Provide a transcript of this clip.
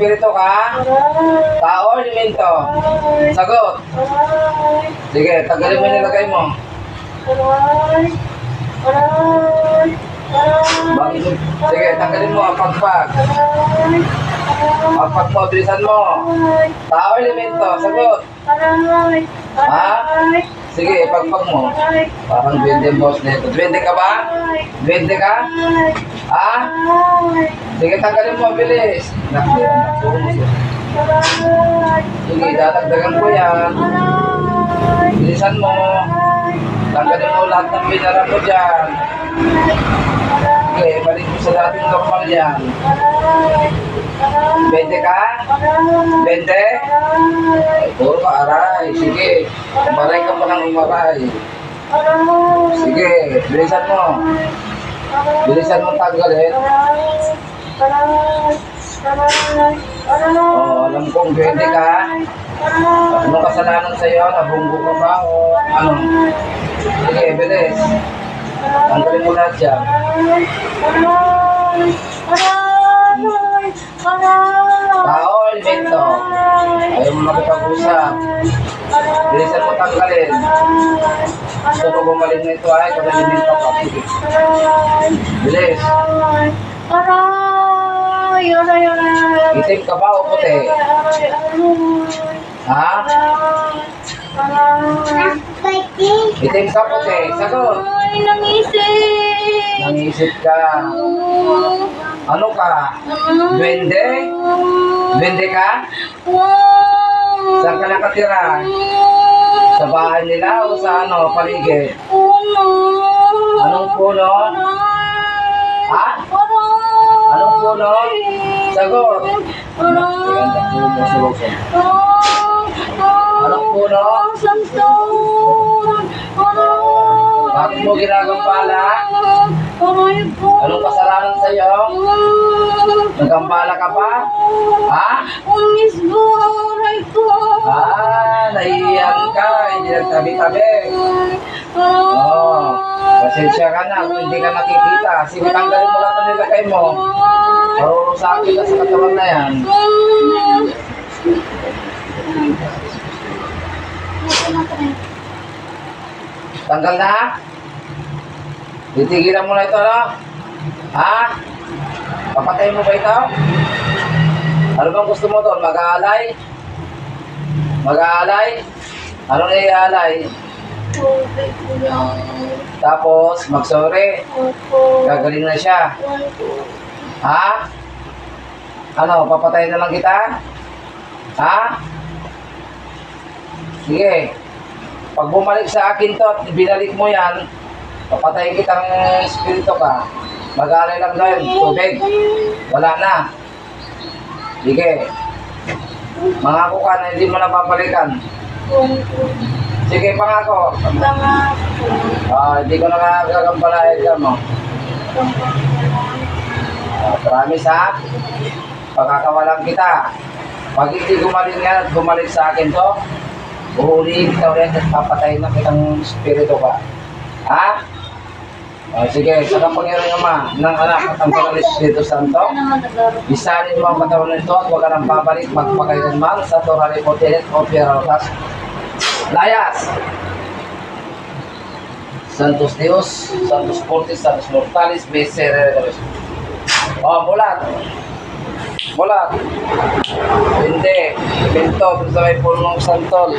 espiritu ka? Tao o elemento? Sagot. Sige, tanggalin mo yung nilagay mo. Bakit? Sige, tanggalin mo ang pagpag. Pagpag mo, bilisan mo. Tao o elemento? Sagot. Ha? Sige, pagpag mo. Parang duwende boss nito. Duwende ka ba? Duwende ka? Ha? Sige, tanggalin mo, bilis. Sige, dadagdagan ko yan. Bilisan mo. Tanggalin mo lahat ng binara mo dyan. Sige, balik mo sa dating normal yan. 20 ka? 20? Ay, puro ka aray. Sige, umaray ka pa ng umaray. Sige, bilisan mo. Bilisan mo tanggalin. Oh, alam kong 20 ka. Anong kasalanan sa'yo? Nabunggo ka ba? O ano? Sige, bilis. Tanggalin mo lahat yan. Tao, elemento. Ayaw mo makipag-usap. Bilisan mo tanggalin. Gusto ko bumalik na ito ay kung elemento ka. Bilis. Itim ka ba o puti? Ha? Itim ka puti? Sagot. Nangisip ka. Ano ka? Duwende? Duwende ka? Saan ka nakatira? Sa bahay nila o sa ano, paligid? Anong puno? Ha? Anong puno? Sagot. Anong puno? Bakit mo ginagampala? Anong kasalanan sa'yo? Nagampala ka pa? Ha? Nahihiyan ka. Hindi nagtabi-tabi. Pasensya ka na kung hindi ka nakikita. Sige, tanggalin mo lang ang nilagay mo. Marunong sa akin na sa katawan na yan. Tanggal na? Titigilan mo na ito, no? Ha? Papatayin mo ba ito? Ano bang gusto mo doon? Mag-aalay? Mag-aalay? Ano na i-aalay? Tapos, mag-sorry? Gagaling na siya? Ha? Ano, papatayin na lang kita? Ha? Sige. Pag bumalik sa akin to at binalik mo yan, papatayin kitang espiritu ka. Mag-aalay lang doon, tubig. Wala na. Sige. Mangako ka na hindi mo na babalikan. Sige, pangako. Hindi ko na gagampalahin ka mo. Promise ha? Pagkakawalan kita. Pag hindi gumaling yan at bumalik sa akin to, uhulihin kita ulit at papatayin na kitang espiritu ka. Ha? Sige, sa kapangyarihan Ama ng Anak at ang Banal na Espiritu Santo, isalin mo ang katawan nito at huwag ka nang babalik magpakailanman sa Torah Reportenet o Pieraltas. Layas! Santos Deus, Santos Fortis, Santos Mortalis, Becerra. Bulat! Bulat! Hindi! Bento, sa may pulong santol.